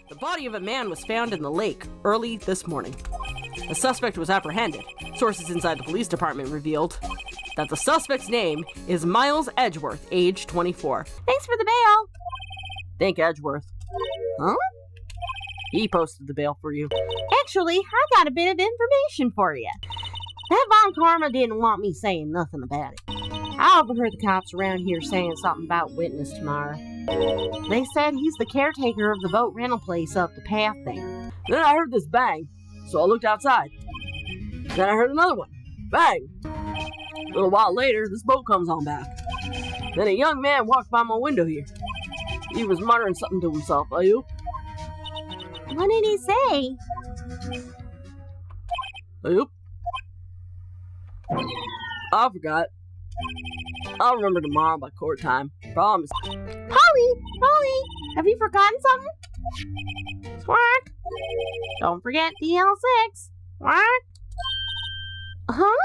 The body of a man was found in the lake early this morning. The suspect was apprehended. Sources inside the police department revealed that the suspect's name is Miles Edgeworth, age 24. Thanks for the bail. Thank Edgeworth. Huh? He posted the bail for you. Actually, I got a bit of information for you. That Von Karma didn't want me saying nothing about it. I overheard the cops around here saying something about witness tomorrow. They said he's the caretaker of the boat rental place up the path there. Then I heard this bang, so I looked outside. Then I heard another one. Bang! A little while later, this boat comes on back. Then a young man walked by my window here. He was muttering something to himself. Are you? What did he say? Are you? I forgot. I'll remember tomorrow by court time. Promise. Polly, have you forgotten something? Squawk. Don't forget DL6. Squawk. Huh?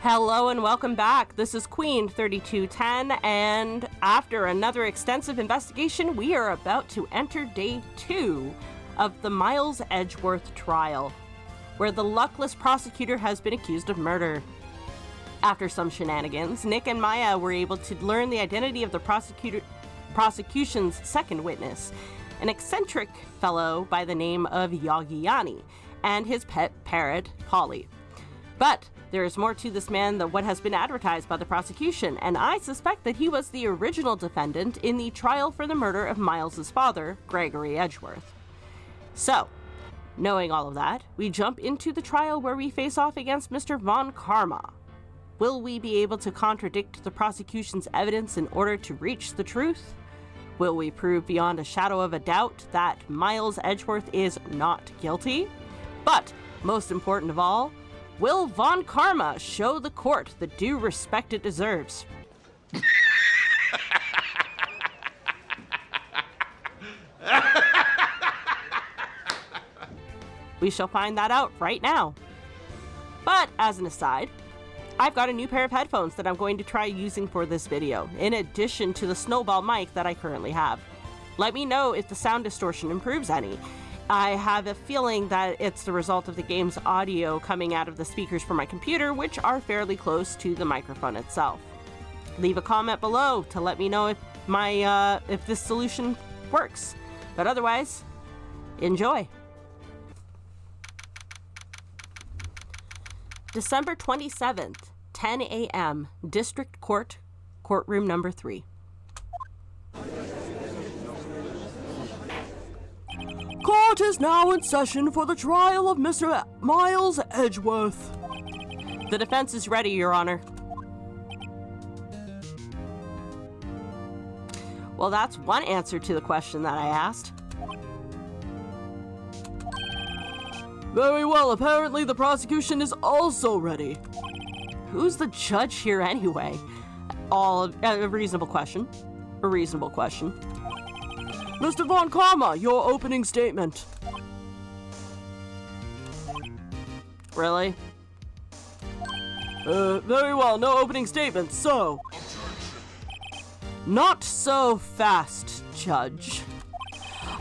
Hello and welcome back. This is Queen 3210, and after another extensive investigation, we are about to enter day 2 of the Miles Edgeworth trial, where the luckless prosecutor has been accused of murder. After some shenanigans, Nick and Maya were able to learn the identity of the prosecution's second witness, an eccentric fellow by the name of Yagiani, and his pet parrot, Polly. But there is more to this man than what has been advertised by the prosecution, and I suspect that he was the original defendant in the trial for the murder of Miles's father, Gregory Edgeworth. So, knowing all of that, we jump into the trial where we face off against Mr. Von Karma. Will we be able to contradict the prosecution's evidence in order to reach the truth? Will we prove beyond a shadow of a doubt that Miles Edgeworth is not guilty? But, most important of all, will Von Karma show the court the due respect it deserves? We shall find that out right now. But as an aside, I've got a new pair of headphones that I'm going to try using for this video, in addition to the snowball mic that I currently have. Let me know if the sound distortion improves any. I have a feeling that it's the result of the game's audio coming out of the speakers for my computer, which are fairly close to the microphone itself. Leave a comment below to let me know if this solution works. But otherwise, enjoy. December 27th, 10 a.m., District Court, Courtroom Number 3. Court is now in session for the trial of Mr. Miles Edgeworth. The defense is ready, Your Honor. Well, that's one answer to the question that I asked. Very well, apparently the prosecution is also ready. Who's the judge here anyway? A reasonable question. A reasonable question. Mr. Von Karma, your opening statement. Really? Very well, no opening statement, so... Not so fast, Judge.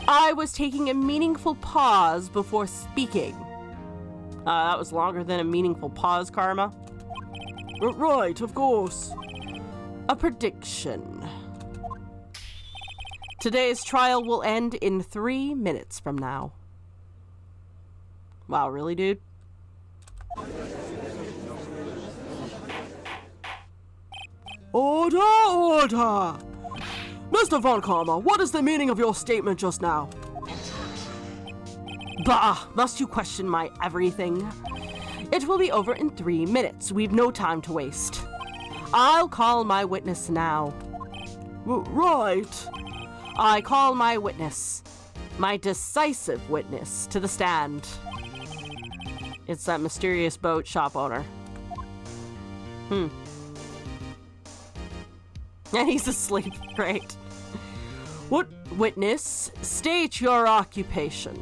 I was taking a meaningful pause before speaking. That was longer than a meaningful pause, Karma. Right, of course. A prediction. Today's trial will end in 3 minutes from now. Wow, really, dude? Order, order! Mr. Von Karma, what is the meaning of your statement just now? Bah, must you question my everything? It will be over in 3 minutes. We've no time to waste. I'll call my witness now. Right. I call my witness, my decisive witness, to the stand. It's that mysterious boat shop owner. And he's asleep. Great. What witness? State your occupation.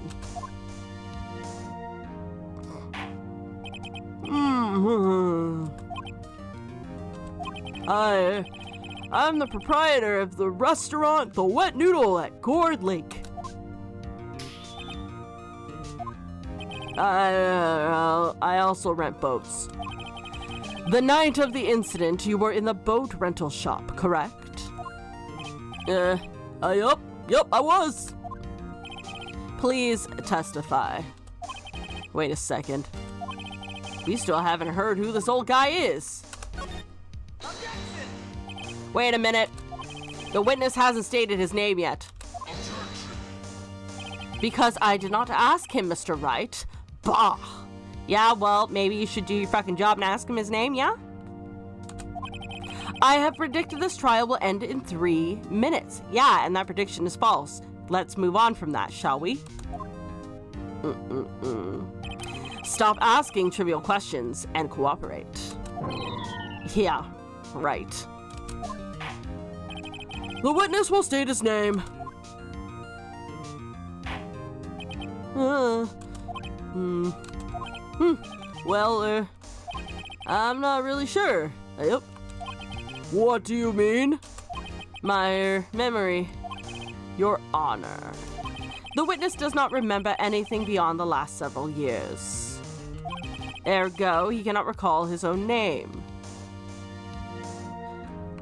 I'm the proprietor of the restaurant The Wet Noodle at Gourd Lake. I also rent boats. The night of the incident, you were in the boat rental shop, correct? Yup, I was. Please testify. Wait a second. We still haven't heard who this old guy is. Wait a minute. The witness hasn't stated his name yet. Because I did not ask him, Mr. Wright. Bah! Yeah, well, maybe you should do your fucking job and ask him his name, yeah? I have predicted this trial will end in 3 minutes. Yeah, and that prediction is false. Let's move on from that, shall we? Stop asking trivial questions and cooperate. Yeah, right. The witness will state his name. Well, I'm not really sure. Yep. What do you mean? My memory. Your Honor. The witness does not remember anything beyond the last several years. Ergo, he cannot recall his own name.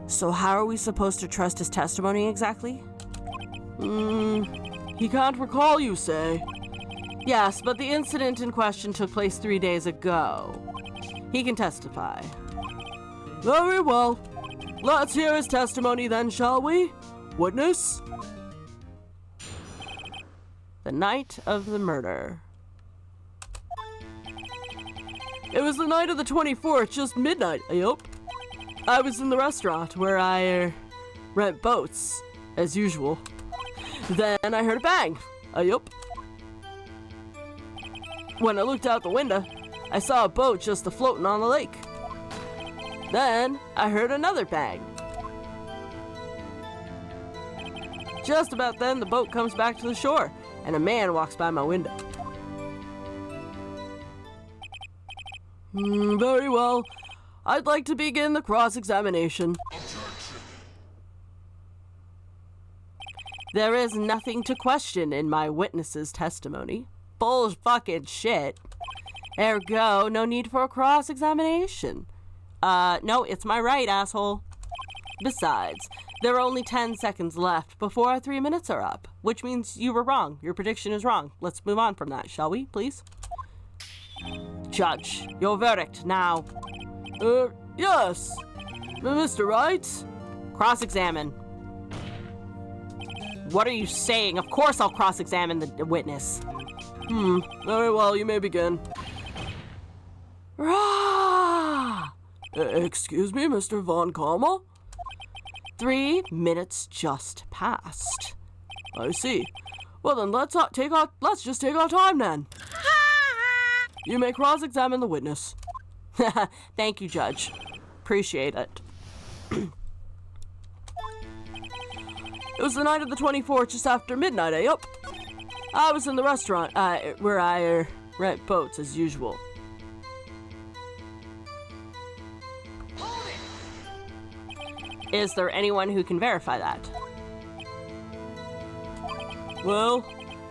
So how are we supposed to trust his testimony exactly? He can't recall, you say? Yes, but the incident in question took place 3 days ago. He can testify. Very well. Let's hear his testimony then, shall we? Witness? The night of the murder. It was the night of the 24th, just midnight. Yup. I was in the restaurant where I rent boats, as usual. Then I heard a bang. Yup. When I looked out the window, I saw a boat just floating on the lake. Then I heard another bang. Just about then, the boat comes back to the shore, and a man walks by my window. Very well. I'd like to begin the cross-examination. There is nothing to question in my witness's testimony. Bull fucking shit. Ergo, no need for a cross-examination. No, it's my right, asshole. Besides, there are only 10 seconds left before our 3 minutes are up, which means you were wrong. Your prediction is wrong. Let's move on from that, shall we, please? Judge, your verdict now. Yes. Mr. Wright? Cross-examine. What are you saying? Of course I'll cross-examine the witness. Very well, you may begin. Rah! Excuse me, Mr. Von Karma? 3 minutes just passed. I see. Well then, let's just take our time then. You may cross-examine the witness. Thank you, Judge. Appreciate it. It was the night of the 24th, just after midnight, yup. I was in the restaurant, where I rent boats as usual. Is there anyone who can verify that? Well,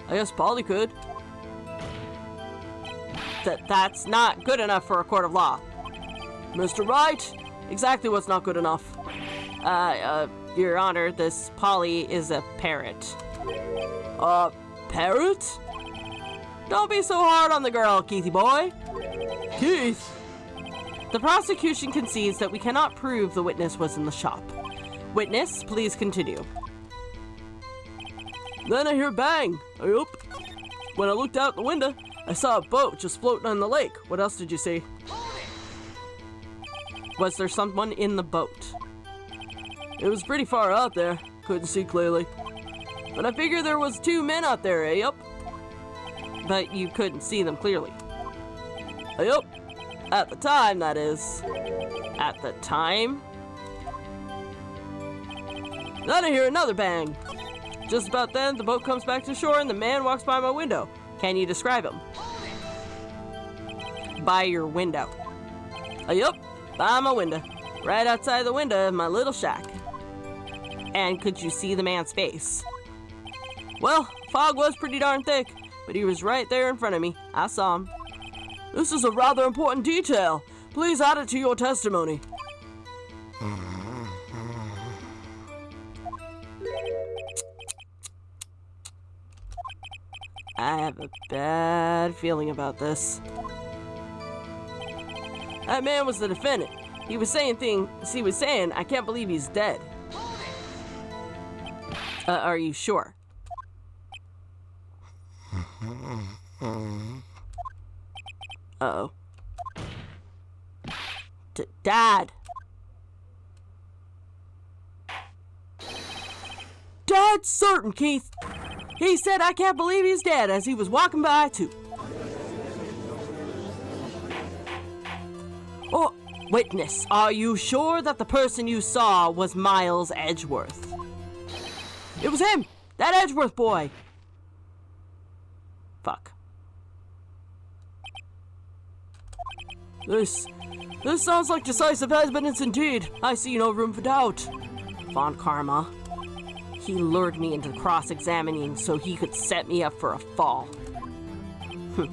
I guess Polly could. That's not good enough for a court of law. Mr. Wright, exactly what's not good enough. Your Honor, this Polly is a parrot. Parrot? Don't be so hard on the girl, Keithy boy. Keith! The prosecution concedes that we cannot prove the witness was in the shop. Witness, please continue. Then I hear bang. Yup. When I looked out the window, I saw a boat just floating on the lake. What else did you see? Was there someone in the boat? It was pretty far out there. Couldn't see clearly. But I figured there was 2 men out there, yup. But you couldn't see them clearly. Yup. At the time, that is. At the time? Then I hear another bang. Just about then, the boat comes back to shore and the man walks by my window. Can you describe him? By your window. Yup, by my window. Right outside the window of my little shack. And could you see the man's face? Well, fog was pretty darn thick, but he was right there in front of me. I saw him. This is a rather important detail. Please add it to your testimony. I have a bad feeling about this. That man was the defendant. He was saying I can't believe he's dead. Are you sure? Uh-oh. Dad! Dad's certain, Keith. He said I can't believe he's dead as he was walking by too. Oh, witness, are you sure that the person you saw was Miles Edgeworth? It was him! That Edgeworth boy! Fuck. This sounds like decisive evidence indeed. I see no room for doubt. Von Karma. He lured me into cross-examining so he could set me up for a fall. Nick,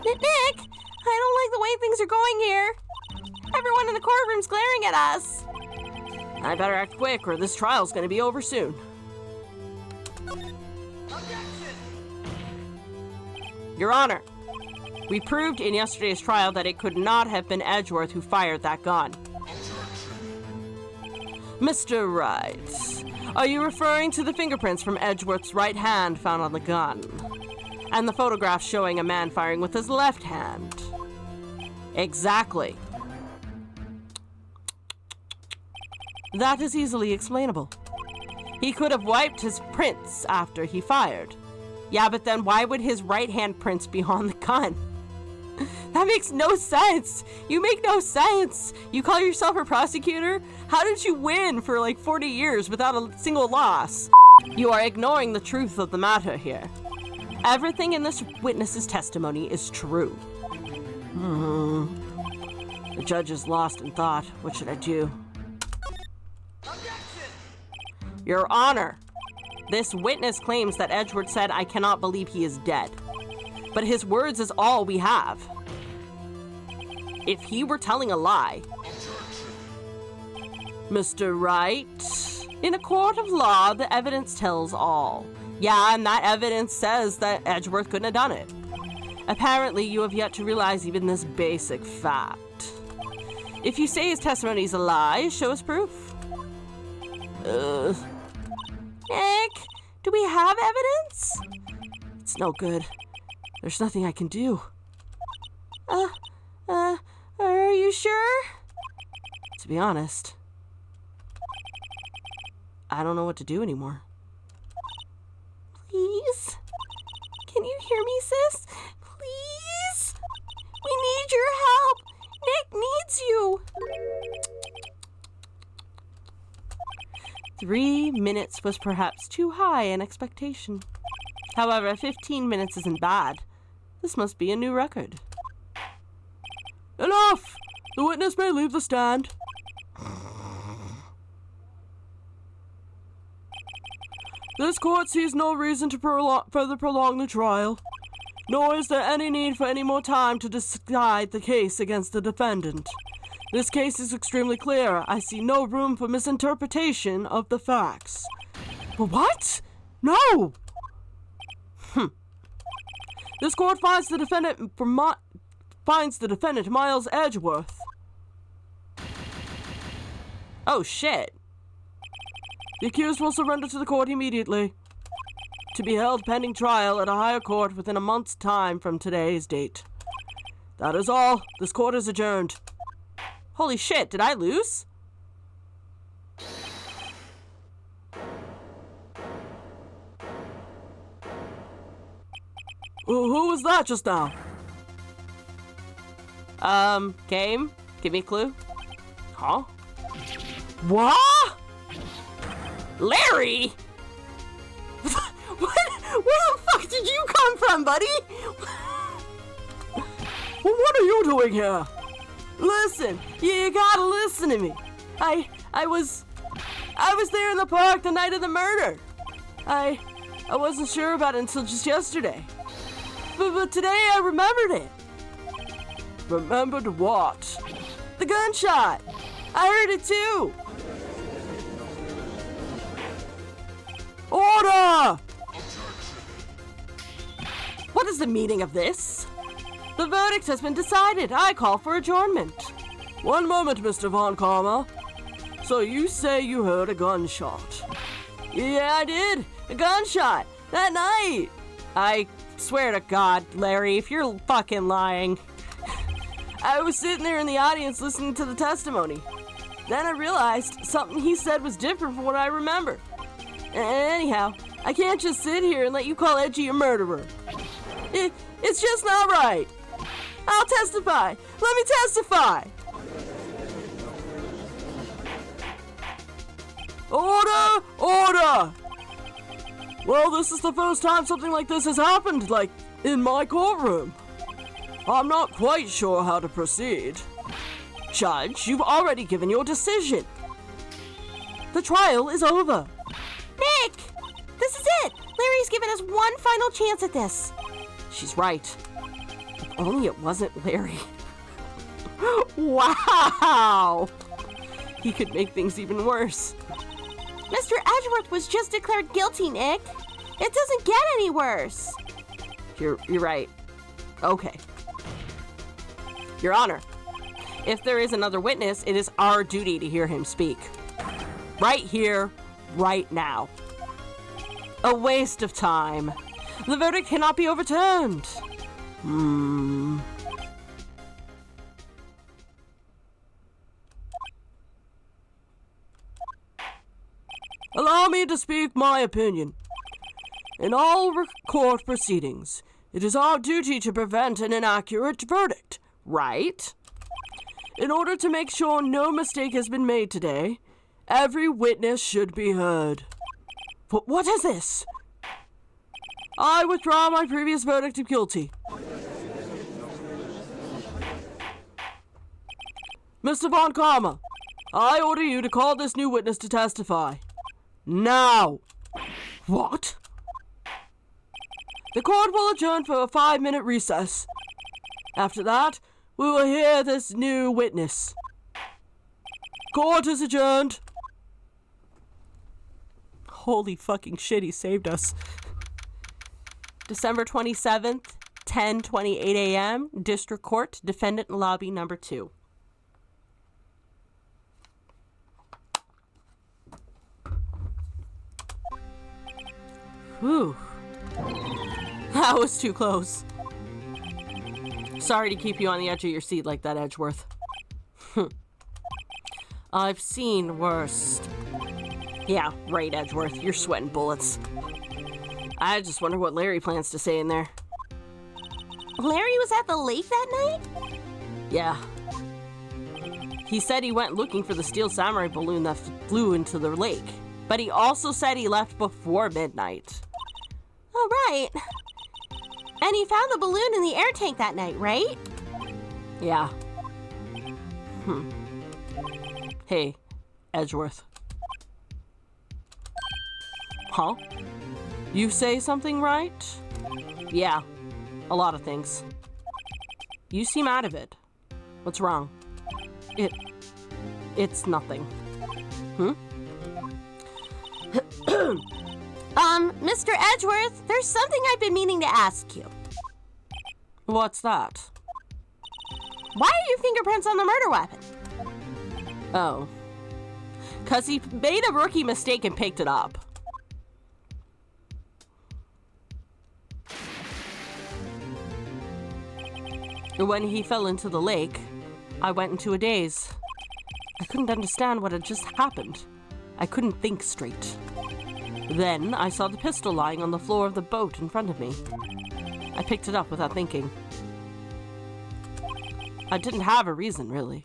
I don't like the way things are going here. Everyone in the courtroom's glaring at us. I better act quick or this trial's gonna be over soon. Your Honor, we proved in yesterday's trial that it could not have been Edgeworth who fired that gun. Mr. Wright, are you referring to the fingerprints from Edgeworth's right hand found on the gun? And the photograph showing a man firing with his left hand? Exactly. That is easily explainable. He could have wiped his prints after he fired. Yeah, but then why would his right hand prints be on the gun? That makes no sense. You make no sense. You call yourself a prosecutor? How did you win for like 40 years without a single loss? You are ignoring the truth of the matter here. Everything in this witness's testimony is true. The judge is lost in thought. What should I do? Your Honor, this witness claims that Edgeworth said, "I cannot believe he is dead." But his words is all we have. If he were telling a lie... Mr. Wright, in a court of law, the evidence tells all. Yeah, and that evidence says that Edgeworth couldn't have done it. Apparently, you have yet to realize even this basic fact. If you say his testimony is a lie, show us proof. Nick, do we have evidence? It's no good. There's nothing I can do. Are you sure? To be honest, I don't know what to do anymore. Please? Can you hear me, sis? Please? We need your help. Nick needs you. 3 minutes was perhaps too high an expectation. However, 15 minutes isn't bad. This must be a new record. Enough! The witness may leave the stand. This court sees no reason to further prolong the trial, nor is there any need for any more time to decide the case against the defendant. This case is extremely clear. I see no room for misinterpretation of the facts. But what? No! This court finds the defendant Miles Edgeworth. Oh shit. The accused will surrender to the court immediately, to be held pending trial at a higher court within a month's time from today's date. That is all. This court is adjourned. Holy shit, did I lose? Who was that just now? Game? Give me a clue. Huh? What? Larry? Where the fuck did you come from, buddy? What are you doing here? Listen, you gotta listen to me. I was there in the park the night of the murder. I wasn't sure about it until just yesterday. But today I remembered it. Remembered what? The gunshot. I heard it too. Order! What is the meaning of this? The verdict has been decided. I call for adjournment. One moment, Mr. Von Karma. So you say you heard a gunshot? Yeah, I did. A gunshot. That night. I swear to God, Larry, if you're fucking lying. I was sitting there in the audience listening to the testimony. Then I realized something he said was different from what I remember. Anyhow, I can't just sit here and let you call Edgy a murderer. It's just not right. I'll testify. Let me testify. Order! Order! Well, this is the first time something like this has happened, like, in my courtroom. I'm not quite sure how to proceed. Judge, you've already given your decision. The trial is over. Nick! This is it! Larry's given us one final chance at this. She's right. If only it wasn't Larry. Wow! He could make things even worse. Mr. Edgeworth was just declared guilty, Nick. It doesn't get any worse. You're right. Okay. Your Honor, if there is another witness, it is our duty to hear him speak. Right here, right now. A waste of time. The verdict cannot be overturned. Allow me to speak my opinion. In all court proceedings, it is our duty to prevent an inaccurate verdict, right? In order to make sure no mistake has been made today, every witness should be heard. But what is this? I withdraw my previous verdict of guilty. Mr. Von Karma, I order you to call this new witness to testify. Now! What? The court will adjourn for a 5-minute recess. After that, we will hear this new witness. Court is adjourned. Holy fucking shit, he saved us. December 27th, 10:28 a.m., District Court, Defendant Lobby Number 2. Whew. That was too close. Sorry to keep you on the edge of your seat like that, Edgeworth. I've seen worse. Yeah, right, Edgeworth. You're sweating bullets. I just wonder what Larry plans to say in there. Larry was at the lake that night? Yeah. He said he went looking for the steel samurai balloon that flew into the lake. But he also said he left before midnight. Oh, right. And he found the balloon in the air tank that night, right? Yeah. Hey, Edgeworth. Huh? You say something, right? Yeah, a lot of things. You seem out of it. What's wrong? It's nothing. Mr. Edgeworth, there's something I've been meaning to ask you. What's that? Why are your fingerprints on the murder weapon? Oh. 'Cause he made a rookie mistake and picked it up. When he fell into the lake, I went into a daze. I couldn't understand what had just happened. I couldn't think straight. Then I saw the pistol lying on the floor of the boat in front of me. I picked it up without thinking. I didn't have a reason, really.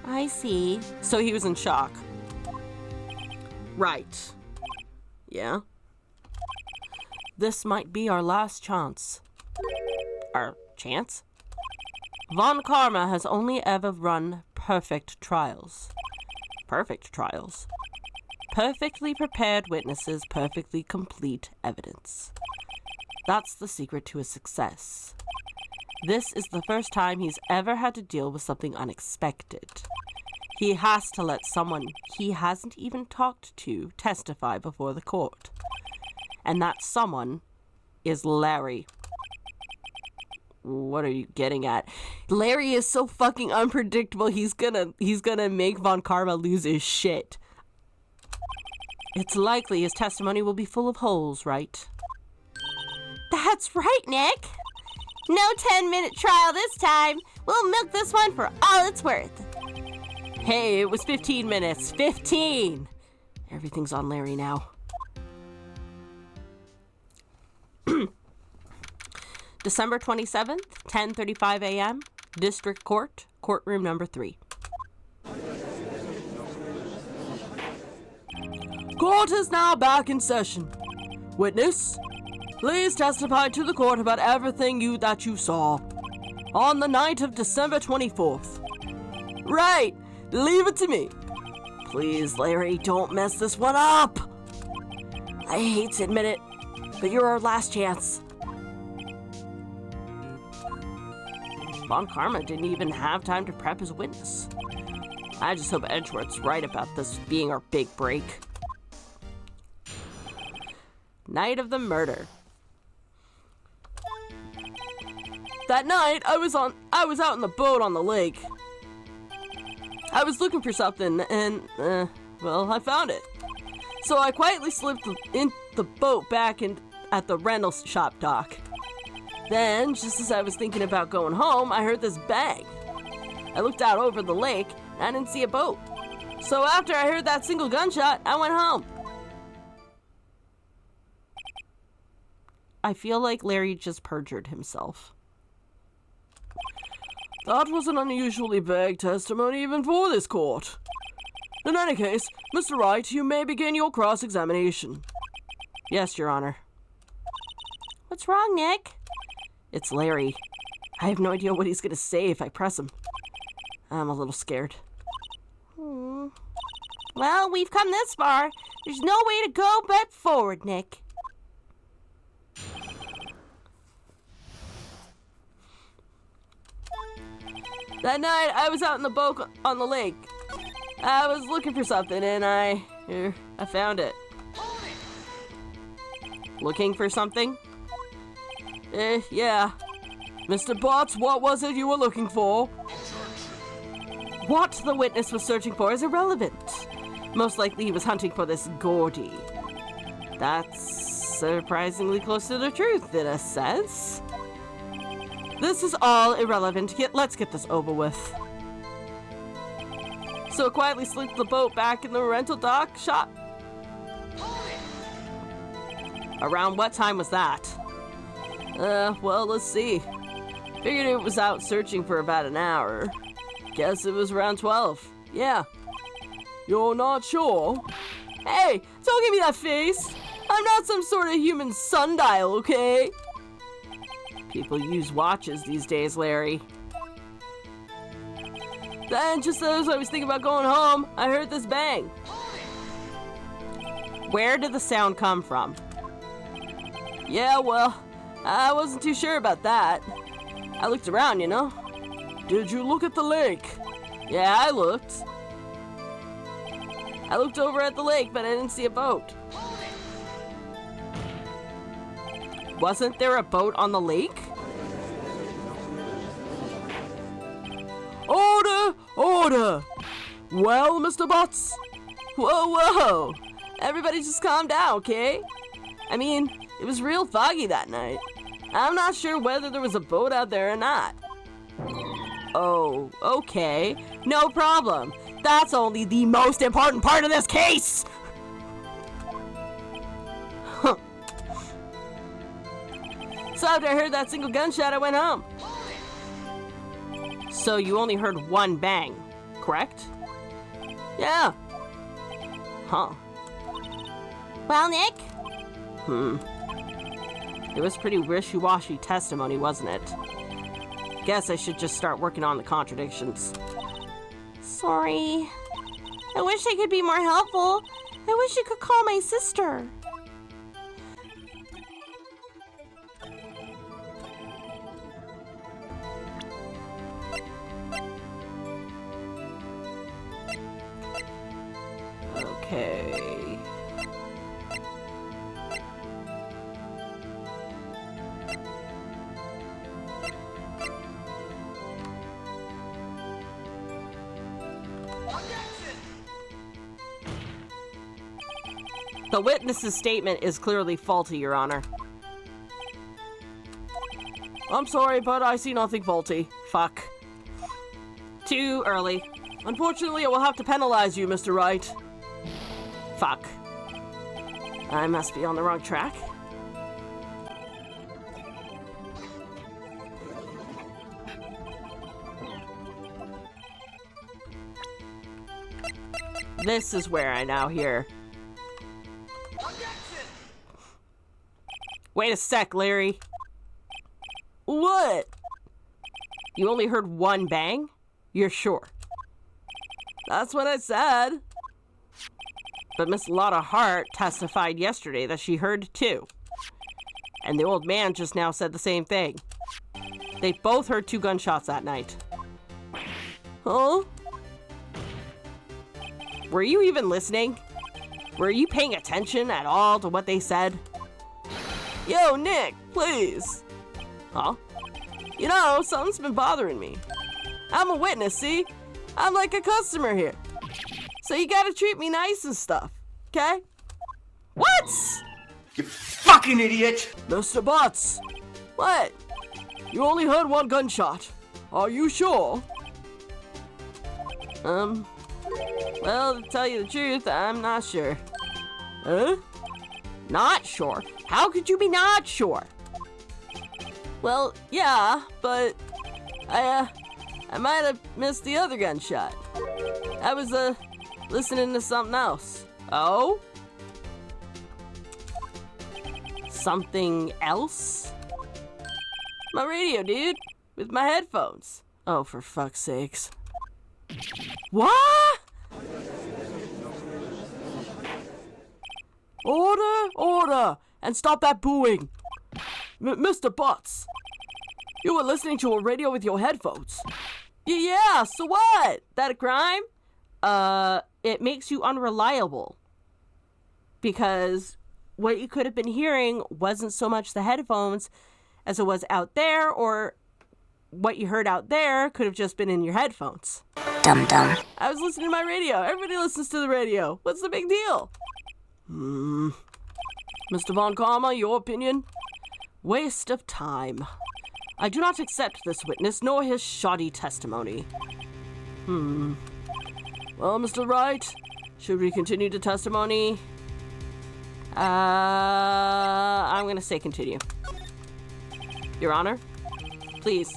I see. So he was in shock. Right. Yeah? This might be our last chance. Our chance? Von Karma has only ever run perfect trials. Perfect trials? Perfectly prepared witnesses, perfectly complete evidence. That's the secret to his success. This is the first time he's ever had to deal with something unexpected. He has to let someone he hasn't even talked to testify before the court. And that someone is Larry. What are you getting at? Larry is so fucking unpredictable, he's gonna make Von Karma lose his shit. It's likely his testimony will be full of holes, right? That's right, Nick. No 10-minute trial this time. We'll milk this one for all it's worth. Hey, it was 15 minutes. 15! Everything's on Larry now. December 27th, 10:35 a.m., District Court, Courtroom number 3. Court is now back in session. Witness, please testify to the court about everything that you saw on the night of December 24th. Right, leave it to me. Please, Larry, don't mess this one up. I hate to admit it, but you're our last chance. Von Karma didn't even have time to prep his witness. I just hope Edgeworth's right about this being our big break. Night of the murder. That night, I was out in the boat on the lake. I was looking for something, and, well, I found it. So I quietly slipped in the boat back at the rental shop dock. Then, just as I was thinking about going home, I heard this bang. I looked out over the lake, and I didn't see a boat. So after I heard that single gunshot, I went home. I feel like Larry just perjured himself. That was an unusually vague testimony even for this court. In any case, Mr. Wright, you may begin your cross-examination. Yes, Your Honor. What's wrong, Nick? It's Larry. I have no idea what he's gonna say if I press him. I'm a little scared. Well, we've come this far. There's no way to go but forward, Nick. That night, I was out in the boat on the lake. I was looking for something, and I found it. Looking for something? Yeah. Mr. Botts, what was it you were looking for? What the witness was searching for is irrelevant. Most likely he was hunting for this Gourdy. That's surprisingly close to the truth, in a sense. This is all irrelevant. Let's get this over with. So I quietly slipped the boat back in the rental dock shop. Around what time was that? Well, let's see. Figured it was out searching for about an hour. Guess it was around 12. Yeah. You're not sure? Hey, don't give me that face. I'm not some sort of human sundial, okay? People use watches these days, Larry. Then, just as I was thinking about going home, I heard this bang. Where did the sound come from? Yeah, well, I wasn't too sure about that. I looked around, you know. Did you look at the lake? Yeah, I looked. I looked over at the lake, but I didn't see a boat. Wasn't there a boat on the lake? Order! Order! Well, Mr. Botts? Whoa! Everybody just calm down, okay? I mean, it was real foggy that night. I'm not sure whether there was a boat out there or not. Oh, okay. No problem. That's only the most important part of this case! Huh. So after I heard that single gunshot, I went home. So you only heard one bang. correct? Yeah. Huh. Well, Nick? It was pretty wishy-washy testimony, wasn't it? Guess I should just start working on the contradictions. Sorry. I wish I could be more helpful. I wish you could call my sister. Okay. The witness's statement is clearly faulty, Your Honor. I'm sorry, but I see nothing faulty. Fuck. Too early. Unfortunately, I will have to penalize you, Mr. Wright. Fuck. I must be on the wrong track. This is where I now hear. Wait a sec, Larry. What? You only heard one bang? You're sure? That's what I said. But Miss Lotta Hart testified yesterday that she heard two. And the old man just now said the same thing. They both heard 2 gunshots that night. Huh? Were you even listening? Were you paying attention at all to what they said? Yo, Nick, please. Huh? You know, something's been bothering me. I'm a witness, see? I'm like a customer here. So you gotta treat me nice and stuff, okay? What? You fucking idiot! Mr. Butts. What? You only heard 1 gunshot. Are you sure? Well, to tell you the truth, I'm not sure. Huh? Not sure? How could you be not sure? Well, yeah, but I might have missed the other gunshot. I was, listening to something else. Oh? Something else? My radio, dude. With my headphones. Oh, for fuck's sakes. What? Order, order, and stop that booing. Mr. Butts, you were listening to a radio with your headphones. Yeah, so what? That a crime? It makes you unreliable. Because what you could have been hearing wasn't so much the headphones as it was out there, or what you heard out there could have just been in your headphones. Dum-dum. I was listening to my radio. Everybody listens to the radio. What's the big deal? Mr. Von Karma, your opinion? Waste of time. I do not accept this witness, nor his shoddy testimony. Well, Mr. Wright, should we continue the testimony? I'm gonna say continue. Your Honor, please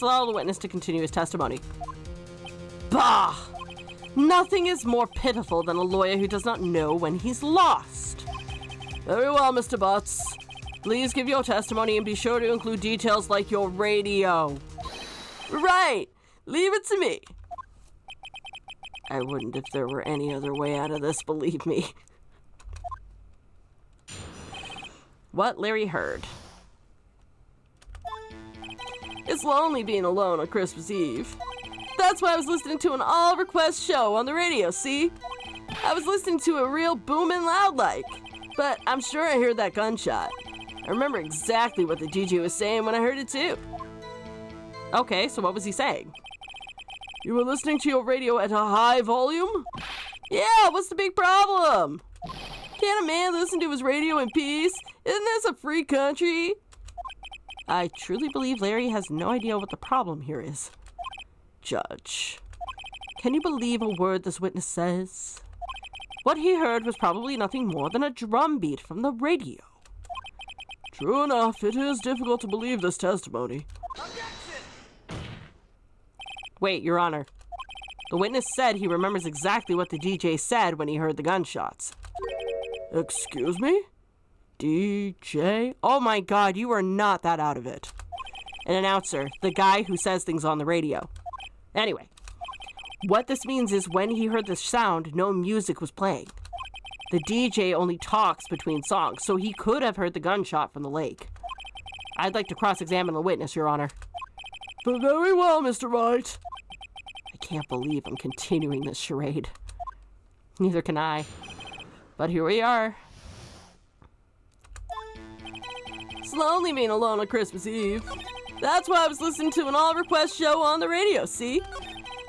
allow the witness to continue his testimony. Bah! Nothing is more pitiful than a lawyer who does not know when he's lost. Very well, Mr. Butts. Please give your testimony and be sure to include details like your radio. Right! Leave it to me. I wouldn't if there were any other way out of this, believe me. What Larry heard. It's lonely being alone on Christmas Eve. That's why I was listening to an all-request show on the radio, see? I was listening to a real booming loud like, but I'm sure I heard that gunshot. I remember exactly what the DJ was saying when I heard it too. Okay, so what was he saying? You were listening to your radio at a high volume? Yeah, what's the big problem? Can't a man listen to his radio in peace? Isn't this a free country? I truly believe Larry has no idea what the problem here is. Judge, can you believe a word this witness says? What he heard was probably nothing more than a drum beat from the radio. True enough, it is difficult to believe this testimony. Objection! Wait, Your Honor. The witness said he remembers exactly what the DJ said when he heard the gunshots. Excuse me? DJ? Oh my god, you are not that out of it. An announcer, the guy who says things on the radio. Anyway, what this means is when he heard the sound, no music was playing. The DJ only talks between songs, so he could have heard the gunshot from the lake. I'd like to cross-examine the witness, Your Honor. But very well, Mr. Wright. I can't believe I'm continuing this charade. Neither can I. But here we are. It's lonely being alone on Christmas Eve. That's why I was listening to an all-request show on the radio, see?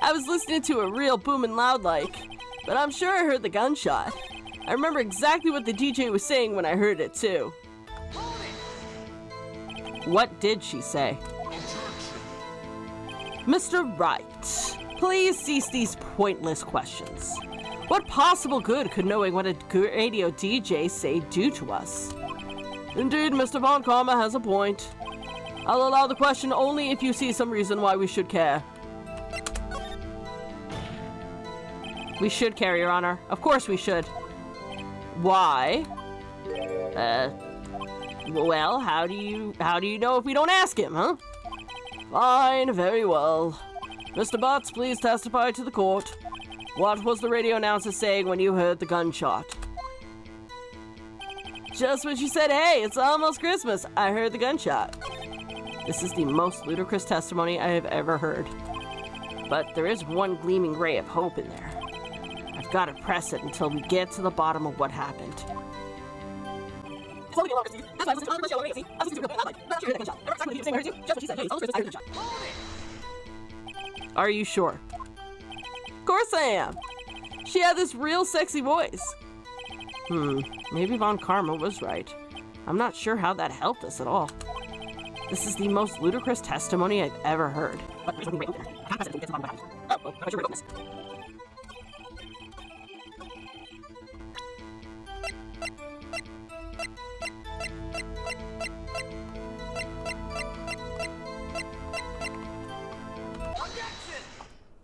I was listening to a real booming loud like, but I'm sure I heard the gunshot. I remember exactly what the DJ was saying when I heard it, too. What did she say? Mr. Wright, please cease these pointless questions. What possible good could knowing what a radio DJ say do to us? Indeed, Mr. Von Karma has a point. I'll allow the question only if you see some reason why we should care. We should care, Your Honor. Of course we should. Why? Well, how do you know if we don't ask him, huh? Fine, very well. Mr. Butts, please testify to the court. What was the radio announcer saying when you heard the gunshot? Just when she said, hey, it's almost Christmas, I heard the gunshot. This is the most ludicrous testimony I have ever heard. But there is one gleaming ray of hope in there. I've got to press it until we get to the bottom of what happened. Are you sure? Of course I am. She had this real sexy voice. Maybe Von Karma was right. I'm not sure how that helped us at all. This is the most ludicrous testimony I've ever heard.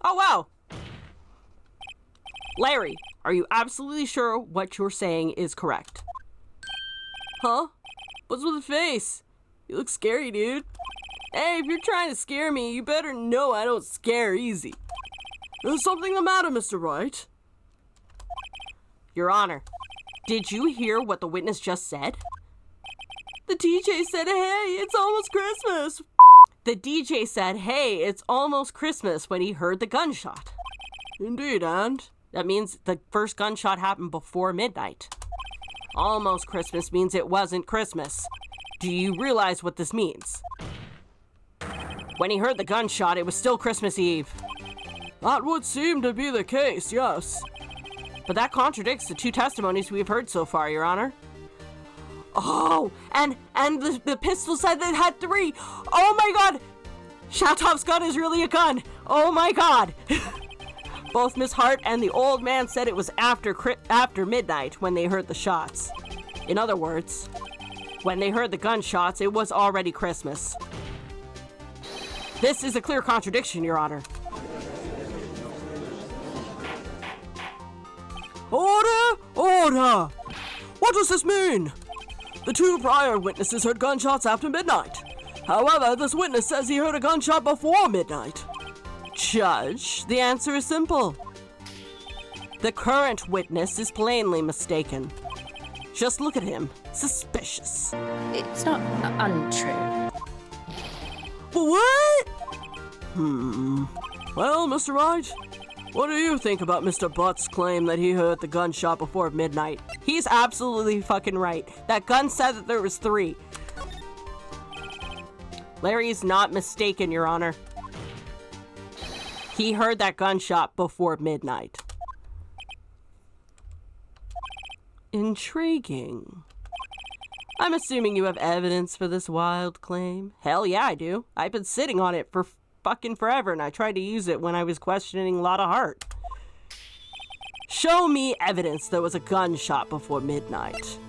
Oh, wow. Larry, are you absolutely sure what you're saying is correct? Huh? What's with the face? You look scary, dude. Hey, if you're trying to scare me, you better know I don't scare easy. There's something the matter, Mr. Wright. Your Honor, did you hear what the witness just said? The DJ said, hey, it's almost Christmas. The DJ said, hey, it's almost Christmas when he heard the gunshot. Indeed, and? That means the first gunshot happened before midnight. Almost Christmas means it wasn't Christmas. Do you realize what this means? When he heard the gunshot, it was still Christmas Eve. That would seem to be the case, yes. But that contradicts the two testimonies we've heard so far, Your Honor. Oh, and the pistol said that it had 3. Oh my god! Shatov's gun is really a gun! Oh my god! Both Miss Hart and the old man said it was after midnight when they heard the shots. In other words, when they heard the gunshots, it was already Christmas. This is a clear contradiction, Your Honor. Order! Order! What does this mean? The 2 prior witnesses heard gunshots after midnight. However, this witness says he heard a gunshot before midnight. Judge, the answer is simple. The current witness is plainly mistaken. Just look at him. Suspicious. It's not untrue. What? Well, Mr. Wright, what do you think about Mr. Butt's claim that he heard the gunshot before midnight? He's absolutely fucking right. That gun said that there was 3. Larry's not mistaken, Your Honor. He heard that gunshot before midnight. Intriguing. I'm assuming you have evidence for this wild claim. Hell yeah, I do. I've been sitting on it for fucking forever, and I tried to use it when I was questioning Lotta Hart. Show me evidence there was a gunshot before midnight.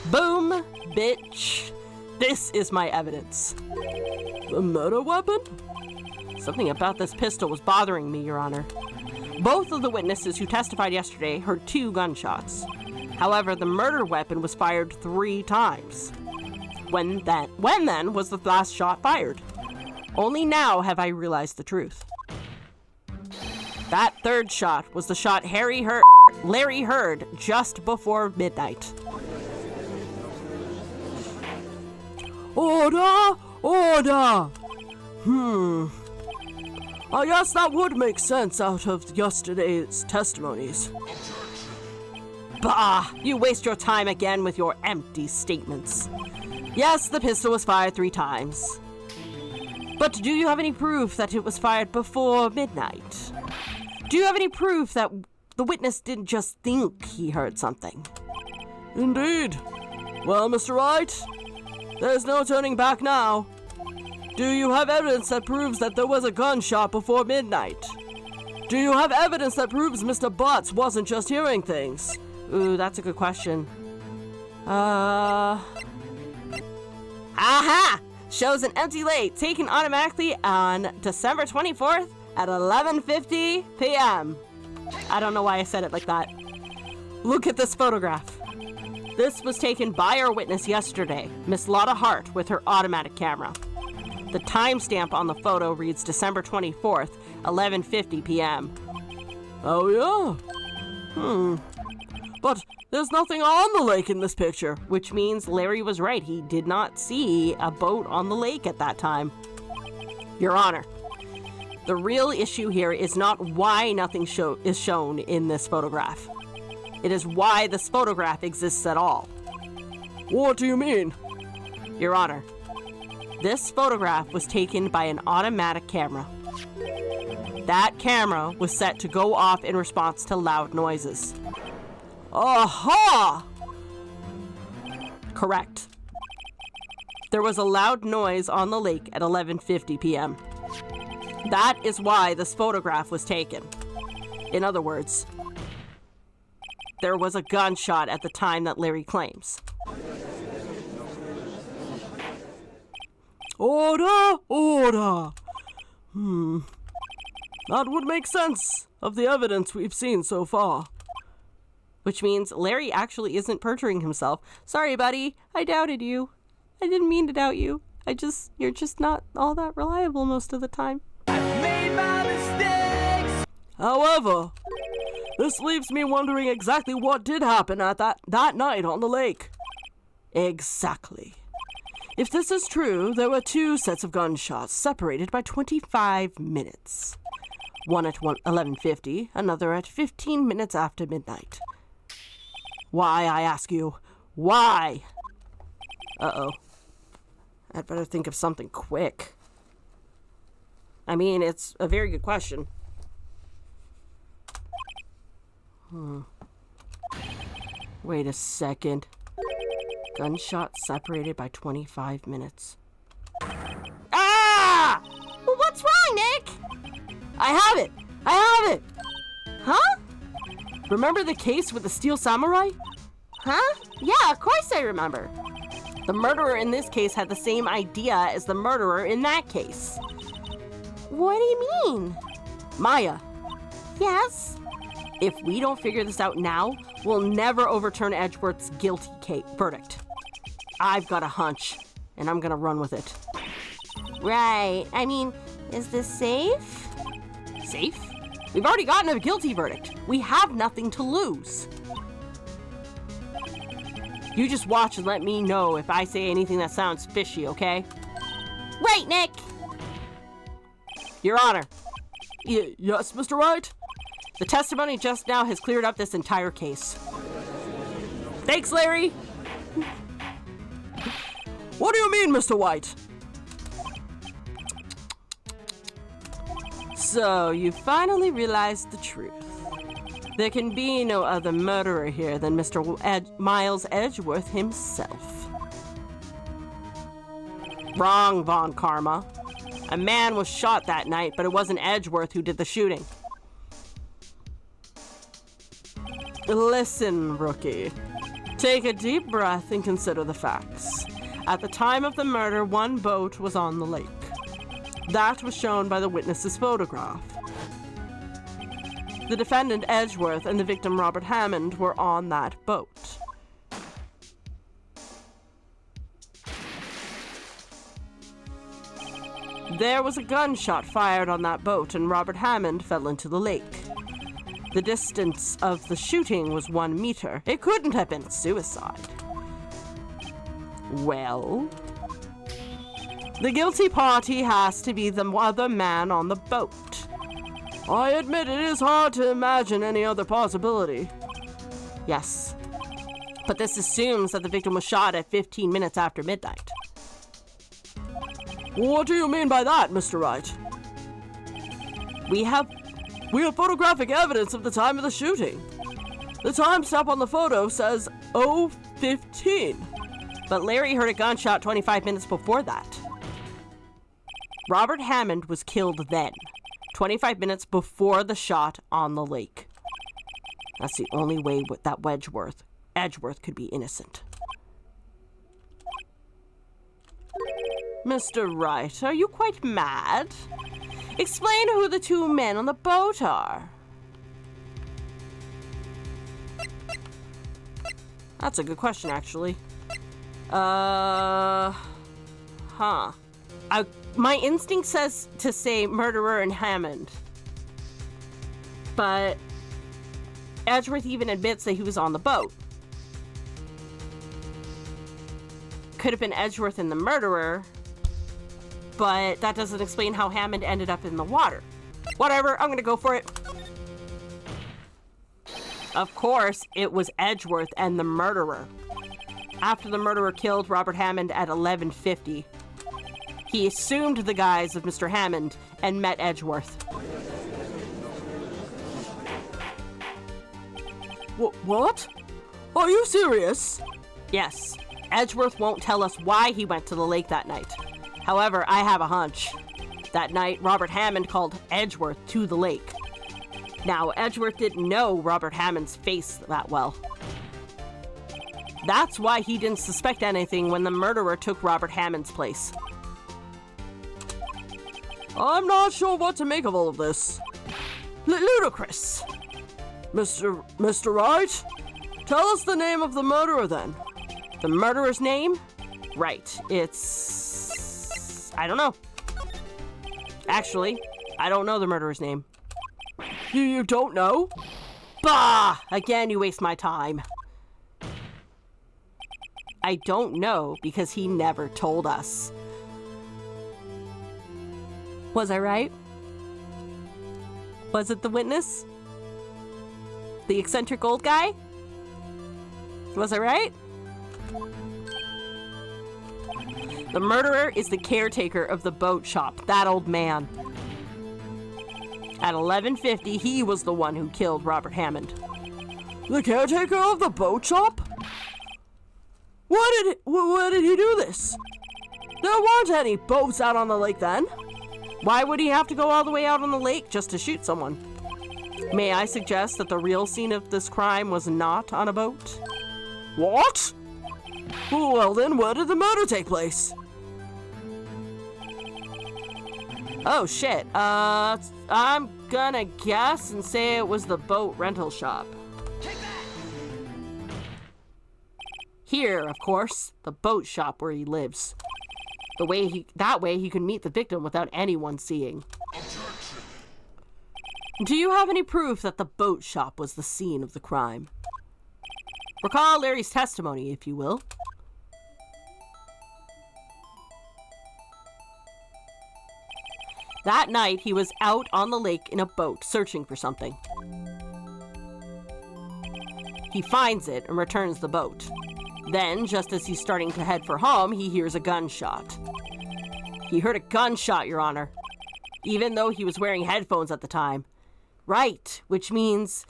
Boom, bitch. This is my evidence. The murder weapon? Something about this pistol was bothering me, Your Honor. Both of the witnesses who testified yesterday heard 2 gunshots. However, the murder weapon was fired 3 times. When then was the last shot fired? Only now have I realized the truth. That 3rd shot was the shot Larry heard just before midnight. Order! Order! I guess that would make sense out of yesterday's testimonies. Bah! You waste your time again with your empty statements. Yes, the pistol was fired 3 times. But do you have any proof that it was fired before midnight? Do you have any proof that the witness didn't just think he heard something? Indeed. Well, Mr. Wright, there's no turning back now. Do you have evidence that proves that there was a gunshot before midnight? Do you have evidence that proves Mr. Butts wasn't just hearing things? Ooh, that's a good question. Aha! Shows an empty lake taken automatically on December 24th at 11:50 p.m. I don't know why I said it like that. Look at this photograph. This was taken by our witness yesterday, Miss Lotta Hart, with her automatic camera. The timestamp on the photo reads December 24th, 11:50 p.m. Oh yeah? But there's nothing on the lake in this picture, which means Larry was right. He did not see a boat on the lake at that time. Your Honor, the real issue here is not why nothing is shown in this photograph. It is why this photograph exists at all. What do you mean? Your Honor, this photograph was taken by an automatic camera. That camera was set to go off in response to loud noises. Aha! Correct. There was a loud noise on the lake at 11:50 p.m. That is why this photograph was taken. In other words, there was a gunshot at the time that Larry claims. Order! Order! That would make sense of the evidence we've seen so far. Which means Larry actually isn't perjuring himself. Sorry, buddy. I doubted you. I didn't mean to doubt you. You're just not all that reliable most of the time. I've made my mistakes. However, this leaves me wondering exactly what did happen at that night on the lake. Exactly. If this is true, there were 2 sets of gunshots separated by 25 minutes. One at 11:50, another at 15 minutes after midnight. Why, I ask you, why? Uh-oh. I'd better think of something quick. I mean, it's a very good question. Wait a second. Gunshot separated by 25 minutes. Ah! Well, what's wrong, Nick? I have it! Huh? Remember the case with the steel samurai? Huh? Yeah, of course I remember. The murderer in this case had the same idea as the murderer in that case. What do you mean? Maya, Yes? if we don't figure this out now, we'll never overturn Edgeworth's guilty verdict. I've got a hunch, and I'm gonna run with it. Right. I mean, is this safe? Safe? We've already gotten a guilty verdict. We have nothing to lose. You just watch and let me know if I say anything that sounds fishy, okay? Right, Nick! Your Honor. Yes, Mr. Wright? The testimony just now has cleared up this entire case. Thanks, Larry. What do you mean, Mr. White? So, you finally realized the truth. There can be no other murderer here than Mr. Miles Edgeworth himself. Wrong, Von Karma. A man was shot that night, but it wasn't Edgeworth who did the shooting. Listen, rookie. Take a deep breath and consider the facts. At the time of the murder, 1 boat was on the lake. That was shown by the witness's photograph. The defendant, Edgeworth, and the victim, Robert Hammond, were on that boat. There was a gunshot fired on that boat, and Robert Hammond fell into the lake. The distance of the shooting was 1 meter. It couldn't have been suicide. Well, the guilty party has to be the other man on the boat. I admit it is hard to imagine any other possibility. Yes, but this assumes that the victim was shot at 15 minutes after midnight. What do you mean by that, Mr. Wright? We have photographic evidence of the time of the shooting. The timestamp on the photo says 0:15, but Larry heard a gunshot 25 minutes before that. Robert Hammond was killed then, 25 minutes before the shot on the lake. That's the only way that Edgeworth could be innocent. Mr. Wright, are you quite mad? Explain who the two men on the boat are. That's a good question, actually. My instinct says to say murderer and Hammond. But Edgeworth even admits that he was on the boat. Could have been Edgeworth and the murderer, but that doesn't explain how Hammond ended up in the water. Whatever, I'm gonna go for it. Of course, it was Edgeworth and the murderer. After the murderer killed Robert Hammond at 11:50, he assumed the guise of Mr. Hammond and met Edgeworth. What? Are you serious? Yes. Edgeworth won't tell us why he went to the lake that night. However, I have a hunch. That night, Robert Hammond called Edgeworth to the lake. Now, Edgeworth didn't know Robert Hammond's face that well. That's why he didn't suspect anything when the murderer took Robert Hammond's place. I'm not sure what to make of all of this. Ludicrous. Mr. Wright? Tell us the name of the murderer then. The murderer's name? Right, it's... I don't know. Actually, I don't know the murderer's name. You don't know? Bah! Again, you waste my time. I don't know because he never told us. Was I right? Was it the witness? The eccentric old guy? Was I right? The murderer is the caretaker of the boat shop, that old man. At 11:50, he was the one who killed Robert Hammond. The caretaker of the boat shop? Why did he do this? There weren't any boats out on the lake then. Why would he have to go all the way out on the lake just to shoot someone? May I suggest that the real scene of this crime was not on a boat? What? Well then, where did the murder take place? Oh shit, I'm gonna guess and say it was the boat rental shop. Here, of course, the boat shop where he lives. That way he could meet the victim without anyone seeing. Objection. Do you have any proof that the boat shop was the scene of the crime? Recall Larry's testimony, if you will. That night, he was out on the lake in a boat searching for something. He finds it and returns the boat. Then, just as he's starting to head for home, he hears a gunshot. He heard a gunshot, Your Honor, even though he was wearing headphones at the time. Right, which means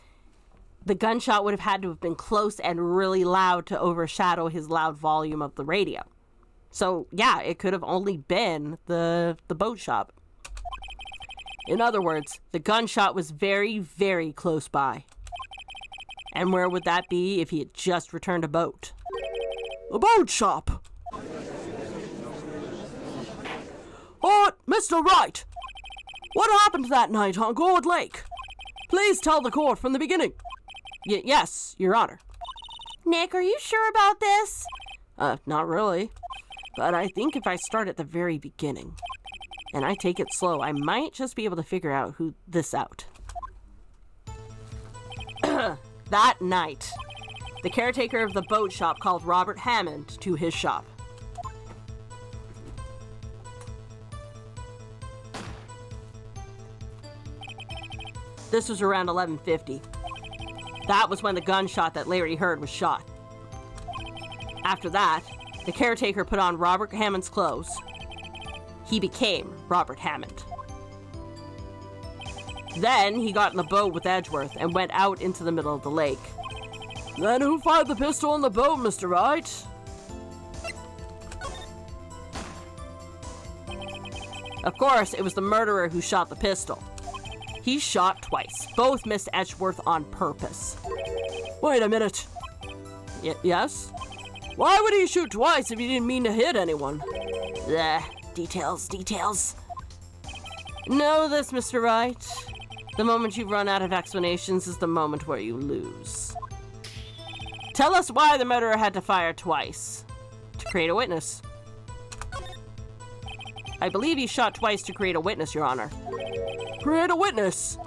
the gunshot would have had to have been close and really loud to overshadow his loud volume of the radio. So, yeah, it could have only been the boat shop. In other words, the gunshot was very, very close by. And where would that be if he had just returned a boat? The boat shop! Oh, Mr. Mr. Wright! What happened that night on Gourd Lake? Please tell the court from the beginning. Yes, Your Honor. Nick, are you sure about this? Not really. But I think if I start at the very beginning, and I take it slow, I might just be able to figure out who this out. That night, the caretaker of the boat shop called Robert Hammond to his shop. This was around 11:50. That was when the gunshot that Larry heard was shot. After that, the caretaker put on Robert Hammond's clothes. He became Robert Hammond. Then he got in the boat with Edgeworth and went out into the middle of the lake. Then who fired the pistol in the boat, Mr. Wright? Of course, it was the murderer who shot the pistol. He shot twice. Both missed Edgeworth on purpose. Wait a minute. Yes? Why would he shoot twice if he didn't mean to hit anyone? Details. Know this, Mr. Wright. The moment you run out of explanations is the moment where you lose. Tell us why the murderer had to fire twice. To create a witness. I believe he shot twice to create a witness, Your Honor. Create a witness!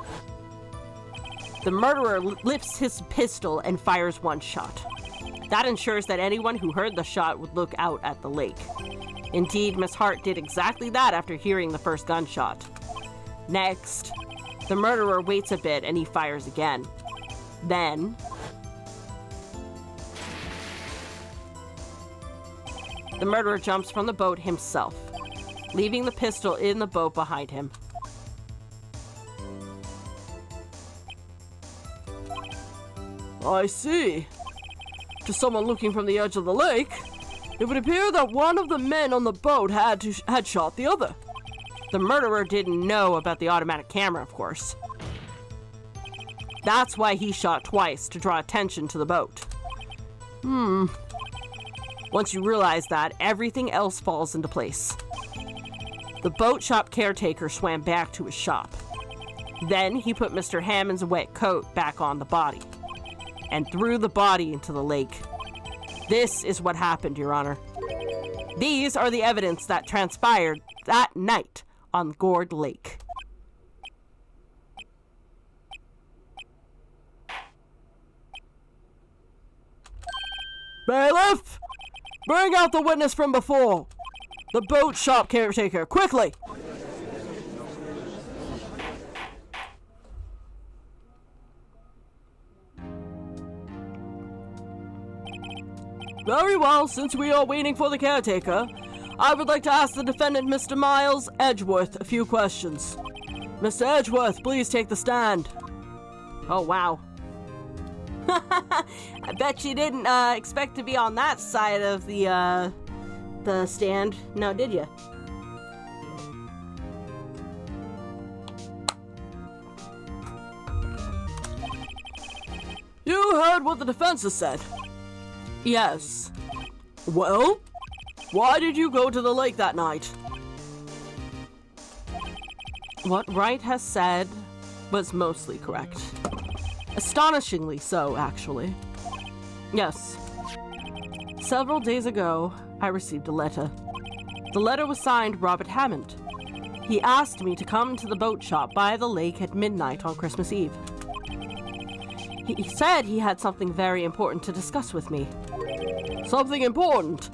The murderer lifts his pistol and fires one shot. That ensures that anyone who heard the shot would look out at the lake. Indeed, Miss Hart did exactly that after hearing the first gunshot. Next, the murderer waits a bit and he fires again. Then, the murderer jumps from the boat himself, leaving the pistol in the boat behind him. I see. To someone looking from the edge of the lake, it would appear that one of the men on the boat had shot the other. The murderer didn't know about the automatic camera, of course. That's why he shot twice, to draw attention to the boat. Once you realize that, everything else falls into place. The boat shop caretaker swam back to his shop. Then he put Mr. Hammond's wet coat back on the body and threw the body into the lake. This is what happened, Your Honor. These are the evidence that transpired that night on Gourd Lake. Bailiff! Bring out the witness from before! The boat shop caretaker, quickly! Very well, since we are waiting for the caretaker, I would like to ask the defendant, Mr. Miles Edgeworth, a few questions. Mr. Edgeworth, please take the stand. Oh, wow. I bet you didn't expect to be on that side of the stand, now did you? You heard what the defense has said. Yes. Well, why did you go to the lake that night? What Wright has said was mostly correct. Astonishingly so, actually. Yes. Several days ago, I received a letter. The letter was signed Robert Hammond. He asked me to come to the boat shop by the lake at midnight on Christmas Eve. He said he had something very important to discuss with me. Something important?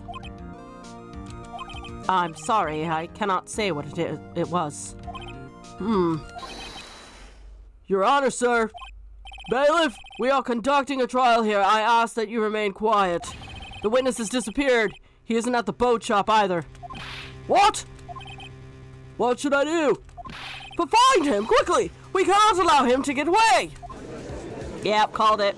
I'm sorry, I cannot say what it was. Your Honor, sir. Bailiff, we are conducting a trial here. I ask that you remain quiet. The witness has disappeared. He isn't at the boat shop either. What? What should I do? But find him, quickly! We cannot allow him to get away! Yep, called it.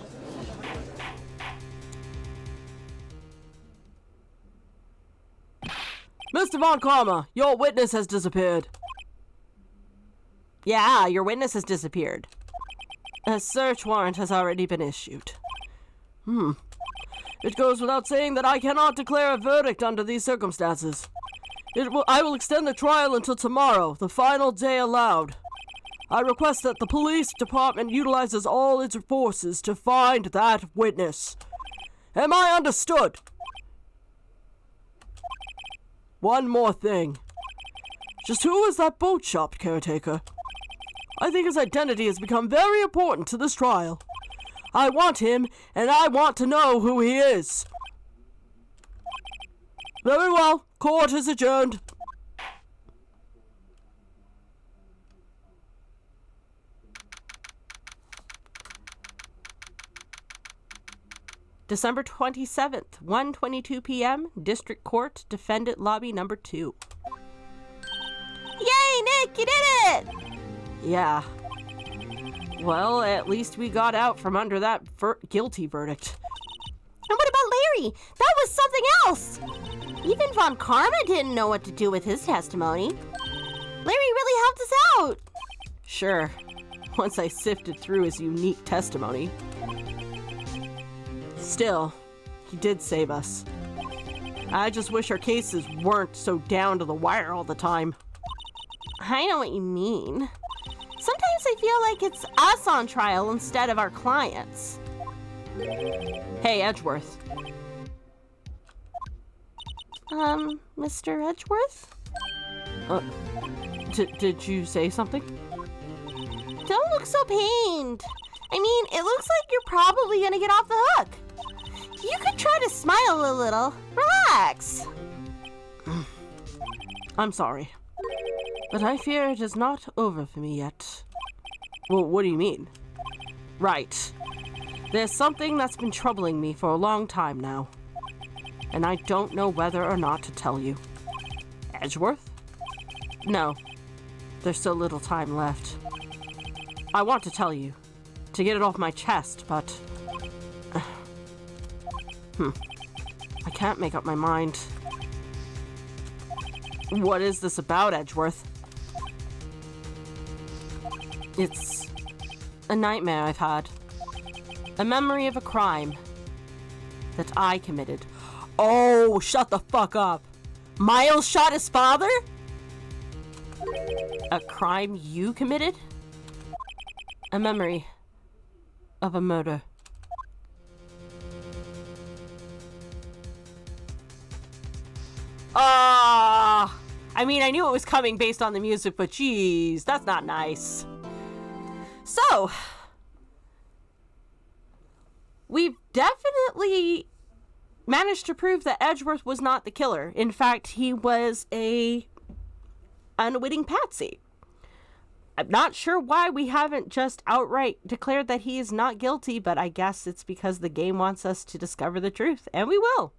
Mr. Von Karma, your witness has disappeared. Yeah, your witness has disappeared. A search warrant has already been issued. It goes without saying that I cannot declare a verdict under these circumstances. I will extend the trial until tomorrow, the final day allowed. I request that the police department utilizes all its forces to find that witness. Am I understood? One more thing. Just who is that boat shop caretaker? I think his identity has become very important to this trial. I want him, and I want to know who he is. Very well. Court is adjourned. December 27th, 1:22 p.m., District Court, Defendant Lobby Number 2. Yay, Nick, you did it! Yeah. Well, at least we got out from under that guilty verdict. And what about Larry? That was something else! Even Von Karma didn't know what to do with his testimony. Larry really helped us out! Sure, once I sifted through his unique testimony. Still, he did save us. I just wish our cases weren't so down to the wire all the time. I know what you mean. Sometimes I feel like it's us on trial instead of our clients. Hey, Edgeworth. Mr. Edgeworth? Did you say something? Don't look so pained. I mean, it looks like you're probably gonna get off the hook. You could try to smile a little. Relax. I'm sorry, but I fear it is not over for me yet. Well, what do you mean? Right. There's something that's been troubling me for a long time now, and I don't know whether or not to tell you. Edgeworth? No, there's so little time left. I want to tell you, to get it off my chest, but... I can't make up my mind. What is this about, Edgeworth? It's a nightmare I've had. A memory of a crime that I committed. Oh, shut the fuck up. Miles shot his father? A crime you committed? A memory of a murder. I mean, I knew it was coming based on the music, but geez, that's not nice. So, we've definitely managed to prove that Edgeworth was not the killer. In fact, he was a unwitting patsy. I'm not sure why we haven't just outright declared that he is not guilty, but I guess it's because the game wants us to discover the truth, and we will.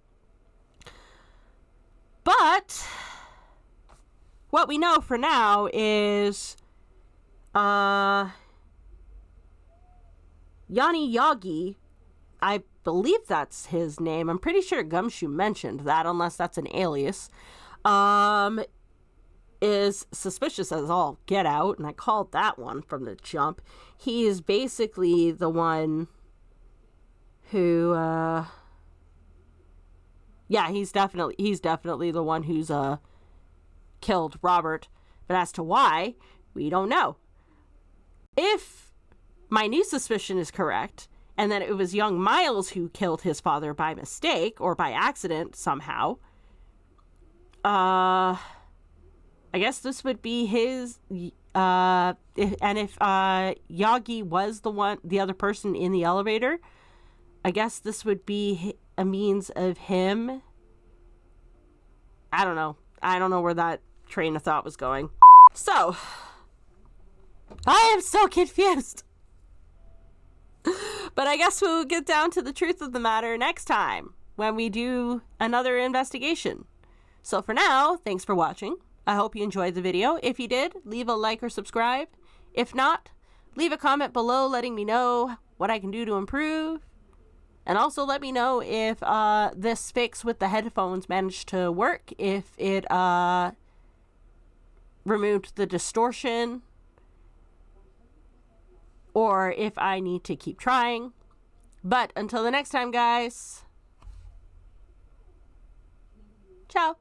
But what we know for now is Yanni Yagi, I believe that's his name. I'm pretty sure Gumshoe mentioned that, unless that's an alias. Is suspicious as all get out, and I called that one from the jump. He is basically the one who he's definitely the one who's killed Robert, but as to why, we don't know. If my new suspicion is correct, and that it was young Miles who killed his father by mistake or by accident somehow, I guess this would be his, if Yagi was the other person in the elevator, I guess this would be a means of him. I don't know where that train of thought was going. So, I am so confused. But I guess we'll get down to the truth of the matter next time when we do another investigation. So for now, thanks for watching. I hope you enjoyed the video. If you did, leave a like or subscribe. If not, leave a comment below letting me know what I can do to improve. And also let me know if this fix with the headphones managed to work, if it removed the distortion, or if I need to keep trying. But until the next time, guys, ciao.